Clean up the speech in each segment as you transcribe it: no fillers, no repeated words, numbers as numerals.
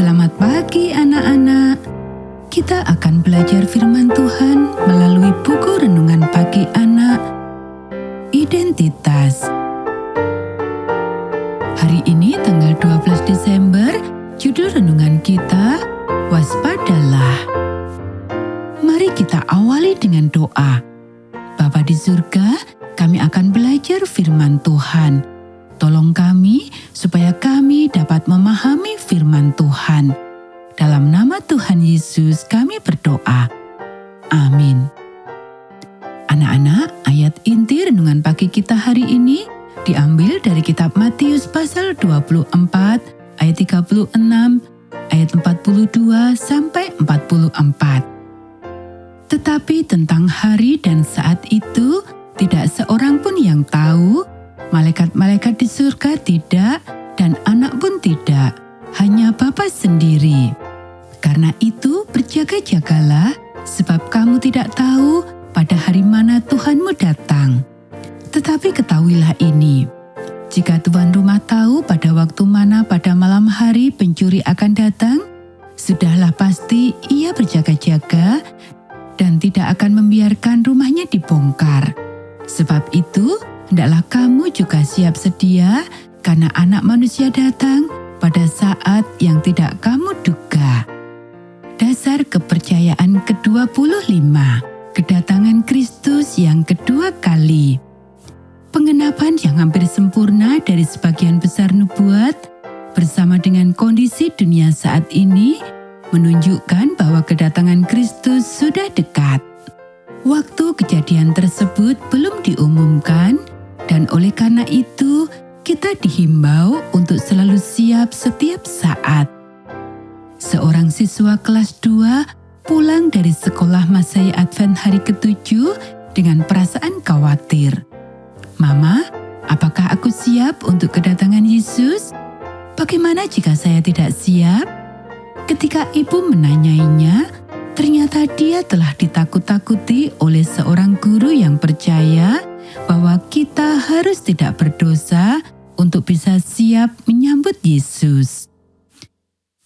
Selamat pagi anak-anak. Kita akan belajar firman Tuhan melalui buku renungan pagi anak, Identitas. Hari ini tanggal 12 Desember, judul renungan kita, Waspadalah. Mari kita awali dengan doa. Bapa di surga, kami akan belajar firman Tuhan. Tolong kami supaya kami dapat memahami firman Tuhan. Dalam nama Tuhan Yesus kami berdoa. Amin. Anak-anak, ayat inti renungan pagi kita hari ini diambil dari kitab Matius pasal 24 ayat 36, ayat 42 sampai 44. Tetapi tentang hari dan saat itu tidak seorang pun yang tahu, malaikat-malaikat di surga tidak, dan anak pun tidak, hanya Bapa sendiri. Karena itu berjaga-jagalah, sebab kamu tidak tahu pada hari mana Tuhanmu datang. Tetapi ketahuilah ini, jika tuan rumah tahu pada waktu mana pada malam hari pencuri akan datang, sudahlah pasti ia berjaga-jaga dan tidak akan membiarkan rumahnya dibongkar. Sebab itu, hendaklah kamu juga siap sedia, karena Anak Manusia datang pada saat yang tidak kamu duga. Dasar kepercayaan ke-25, kedatangan Kristus yang kedua kali. Pengenapan yang hampir sempurna dari sebagian besar nubuat, bersama dengan kondisi dunia saat ini, menunjukkan bahwa kedatangan Kristus sudah dekat. Waktu kejadian tersebut belum diumumkan, dan oleh karena itu, kita dihimbau untuk selalu siap setiap saat. Seorang siswa kelas 2 pulang dari sekolah Masai Advent hari ke-7 dengan perasaan khawatir. Mama, apakah aku siap untuk kedatangan Yesus? Bagaimana jika saya tidak siap? Ketika ibu menanyainya, ternyata dia telah ditakut-takuti oleh seorang guru yang percaya bahwa kita harus tidak berdosa untuk bisa siap menyambut Yesus.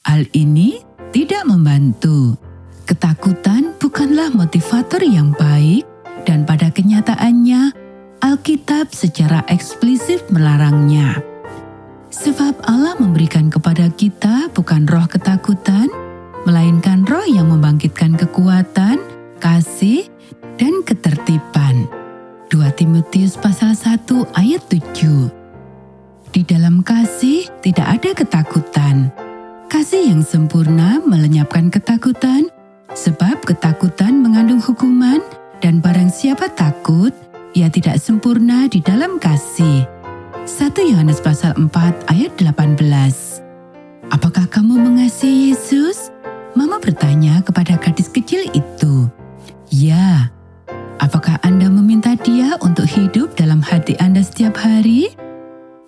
Hal ini tidak membantu. Ketakutan bukanlah motivator yang baik, dan pada kenyataannya Alkitab secara eksplisit melarangnya. Sebab Allah memberikan kepada kita bukan roh ketakutan, melainkan roh yang membangkitkan kekuatan, kasih, dan ketertiban. 2 Timotius pasal 1 ayat 7. Di dalam kasih tidak ada ketakutan. Kasih yang sempurna melenyapkan ketakutan, sebab ketakutan mengandung hukuman, dan barang siapa takut, ia tidak sempurna di dalam kasih. 1 Yohanes pasal 4 ayat 18. Apakah kamu mengasihi Yesus? Mama bertanya kepada gadis kecil itu. Ya. Apakah Anda meminta Dia untuk hidup dalam hati Anda setiap hari?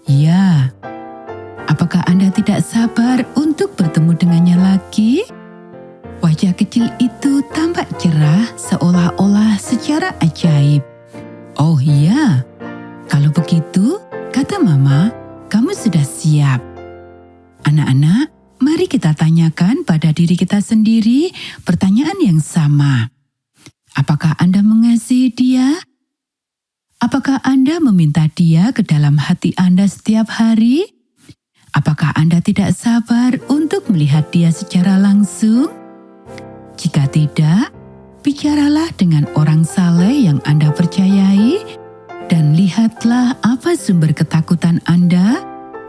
Ya. Apakah Anda tidak sabar untuk bertemu dengannya lagi? Wajah kecil itu tampak cerah seolah-olah secara ajaib. Oh iya, kalau begitu, kata Mama, kamu sudah siap. Anak-anak, mari kita tanyakan pada diri kita sendiri pertanyaan yang sama. Apakah Anda mengasihi Dia? Apakah Anda meminta Dia ke dalam hati Anda setiap hari? Apakah Anda tidak sabar untuk melihat Dia secara langsung? Jika tidak, bicaralah dengan orang saleh yang Anda percayai dan lihatlah apa sumber ketakutan Anda,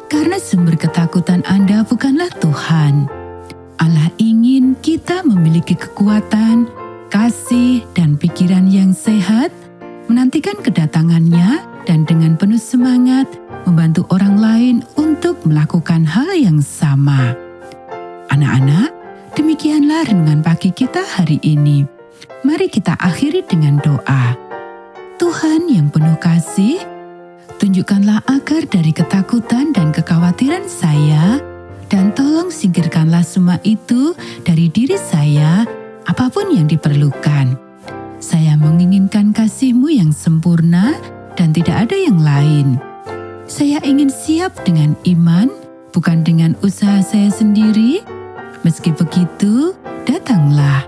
karena sumber ketakutan Anda bukanlah Tuhan. Allah ingin kita memiliki kekuatan, kasih, dan pikiran yang sehat, menantikan kedatangannya, dan dengan penuh semangat membantu orang lain untuk melakukan hal yang sama. Anak-anak, demikianlah renungan pagi kita hari ini. Mari kita akhiri dengan doa. Tuhan yang penuh kasih, tunjukkanlah akar dari ketakutan dan kekhawatiran saya, dan tolong singkirkanlah semua itu dari diri saya, apapun yang diperlukan. Saya menginginkan kasih-Mu yang sempurna dan tidak ada yang lain. Saya ingin siap dengan iman, bukan dengan usaha saya sendiri. Meski begitu, datanglah